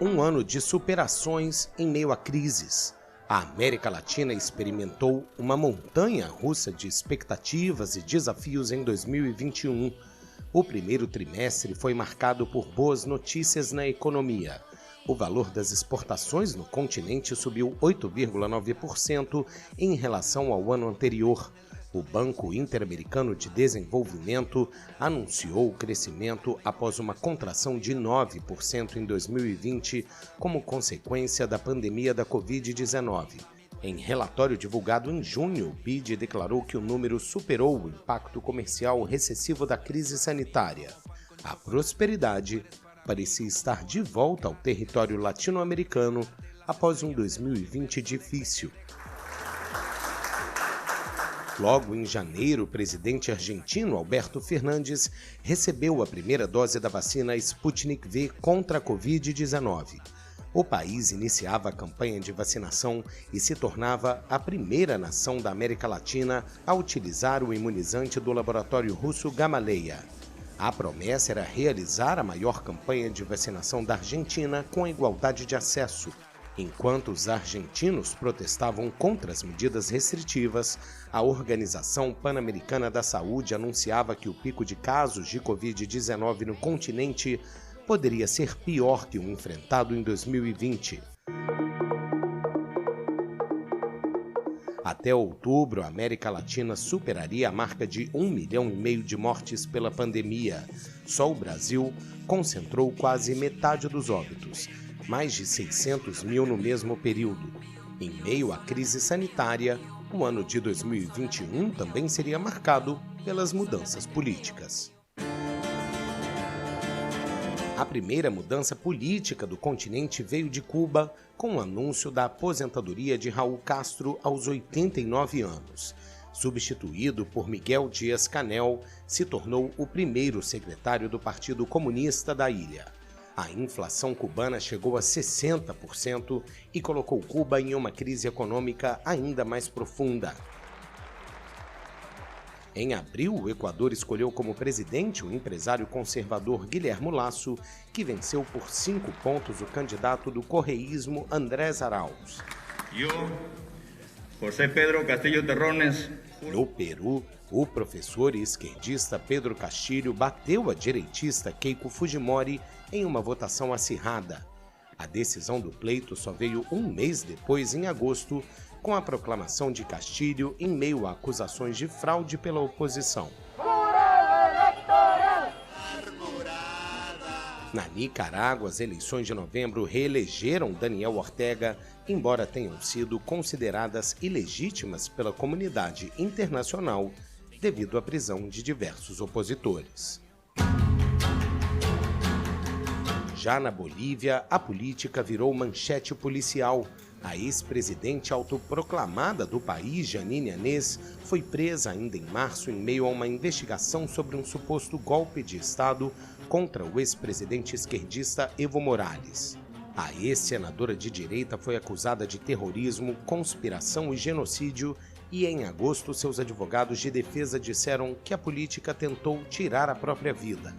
um ano de superações em meio a crises. A América Latina experimentou uma montanha-russa de expectativas e desafios em 2021. O primeiro trimestre foi marcado por boas notícias na economia. O valor das exportações no continente subiu 8,9% em relação ao ano anterior. O Banco Interamericano de Desenvolvimento anunciou o crescimento após uma contração de 9% em 2020 como consequência da pandemia da Covid-19. Em relatório divulgado em junho, o BID declarou que o número superou o impacto comercial recessivo da crise sanitária. A prosperidade parecia estar de volta ao território latino-americano após um 2020 difícil. Logo em janeiro, o presidente argentino Alberto Fernandes recebeu a primeira dose da vacina Sputnik V contra a Covid-19. O país iniciava a campanha de vacinação e se tornava a primeira nação da América Latina a utilizar o imunizante do laboratório russo Gamaleya. A promessa era realizar a maior campanha de vacinação da Argentina com a igualdade de acesso. Enquanto os argentinos protestavam contra as medidas restritivas, a Organização Pan-Americana da Saúde anunciava que o pico de casos de Covid-19 no continente poderia ser pior que o enfrentado em 2020. Até outubro, a América Latina superaria a marca de 1,5 milhão de mortes pela pandemia. Só o Brasil concentrou quase metade dos óbitos, mais de 600 mil no mesmo período. Em meio à crise sanitária, o ano de 2021 também seria marcado pelas mudanças políticas. A primeira mudança política do continente veio de Cuba com o anúncio da aposentadoria de Raul Castro aos 89 anos. Substituído por Miguel Díaz-Canel, se tornou o primeiro secretário do Partido Comunista da ilha. A inflação cubana chegou a 60% e colocou Cuba em uma crise econômica ainda mais profunda. Em abril, o Equador escolheu como presidente o empresário conservador Guilherme Lasso, que venceu por 5 pontos o candidato do correísmo Andrés Arauz. José Pedro Castillo Terrones. No Peru, o professor e esquerdista Pedro Castillo bateu a direitista Keiko Fujimori em uma votação acirrada. A decisão do pleito só veio um mês depois, em agosto, com a proclamação de Castillo em meio a acusações de fraude pela oposição. Na Nicarágua, as eleições de novembro reelegeram Daniel Ortega, embora tenham sido consideradas ilegítimas pela comunidade internacional devido à prisão de diversos opositores. Já na Bolívia, a política virou manchete policial. A ex-presidente autoproclamada do país, Jeanine Áñez, foi presa ainda em março em meio a uma investigação sobre um suposto golpe de Estado contra o ex-presidente esquerdista Evo Morales. A ex-senadora de direita foi acusada de terrorismo, conspiração e genocídio e, em agosto, seus advogados de defesa disseram que a política tentou tirar a própria vida.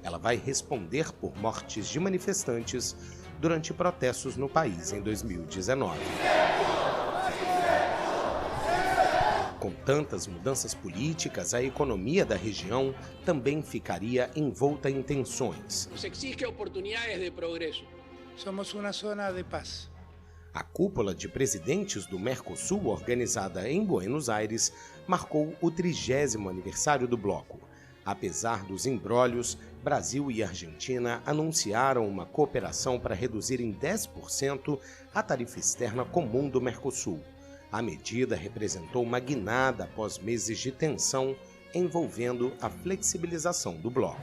Ela vai responder por mortes de manifestantes durante protestos no país em 2019. Com tantas mudanças políticas, a economia da região também ficaria envolta em tensões. Nos exige oportunidades de progresso. Somos uma zona de paz. A cúpula de presidentes do Mercosul, organizada em Buenos Aires, marcou o 30º aniversário do bloco. Apesar dos imbrólios, Brasil e Argentina anunciaram uma cooperação para reduzir em 10% a tarifa externa comum do Mercosul. A medida representou uma guinada após meses de tensão envolvendo a flexibilização do bloco.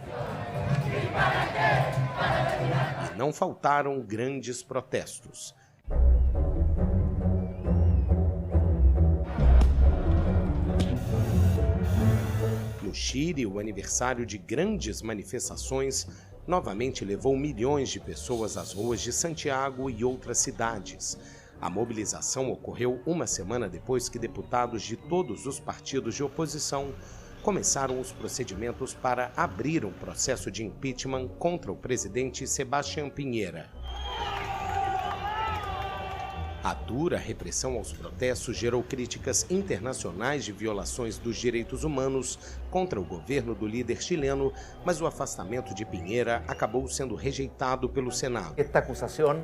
E não faltaram grandes protestos. No Chile, o aniversário de grandes manifestações novamente levou milhões de pessoas às ruas de Santiago e outras cidades. A mobilização ocorreu uma semana depois que deputados de todos os partidos de oposição começaram os procedimentos para abrir um processo de impeachment contra o presidente Sebastián Piñera. A dura repressão aos protestos gerou críticas internacionais de violações dos direitos humanos contra o governo do líder chileno, mas o afastamento de Piñera acabou sendo rejeitado pelo Senado. Esta acusação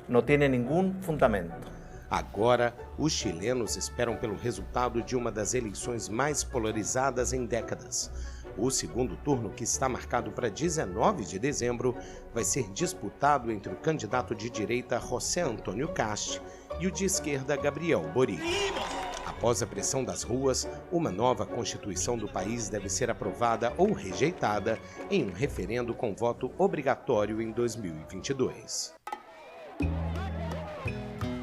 não tem nenhum fundamento. Agora, os chilenos esperam pelo resultado de uma das eleições mais polarizadas em décadas. O segundo turno, que está marcado para 19 de dezembro, vai ser disputado entre o candidato de direita José Antônio Kast e o de esquerda Gabriel Boric. Após a pressão das ruas, uma nova Constituição do país deve ser aprovada ou rejeitada em um referendo com voto obrigatório em 2022.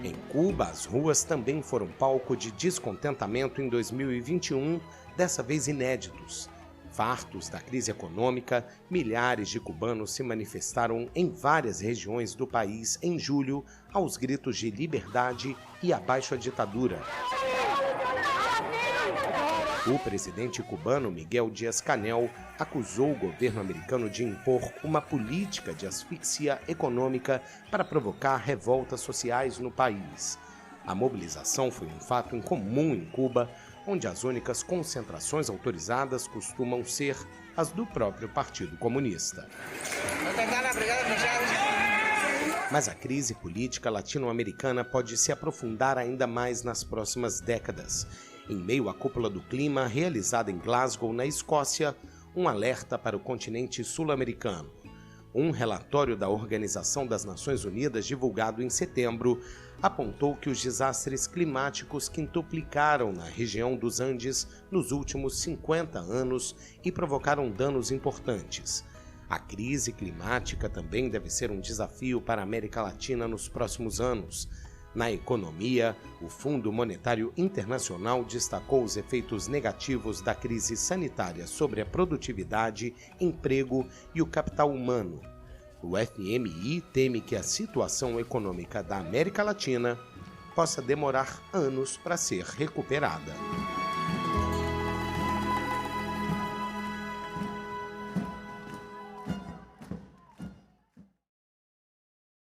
Em Cuba, as ruas também foram palco de descontentamento em 2021, dessa vez inéditos. Fartos da crise econômica, milhares de cubanos se manifestaram em várias regiões do país em julho aos gritos de liberdade e abaixo a ditadura. O presidente cubano Miguel Díaz-Canel acusou o governo americano de impor uma política de asfixia econômica para provocar revoltas sociais no país. A mobilização foi um fato incomum em Cuba, onde as únicas concentrações autorizadas costumam ser as do próprio Partido Comunista. Mas a crise política latino-americana pode se aprofundar ainda mais nas próximas décadas. Em meio à cúpula do clima, realizada em Glasgow, na Escócia, um alerta para o continente sul-americano. Um relatório da Organização das Nações Unidas, divulgado em setembro, apontou que os desastres climáticos quintuplicaram na região dos Andes nos últimos 50 anos e provocaram danos importantes. A crise climática também deve ser um desafio para a América Latina nos próximos anos. Na economia, o Fundo Monetário Internacional destacou os efeitos negativos da crise sanitária sobre a produtividade, emprego e o capital humano. O FMI teme que a situação econômica da América Latina possa demorar anos para ser recuperada.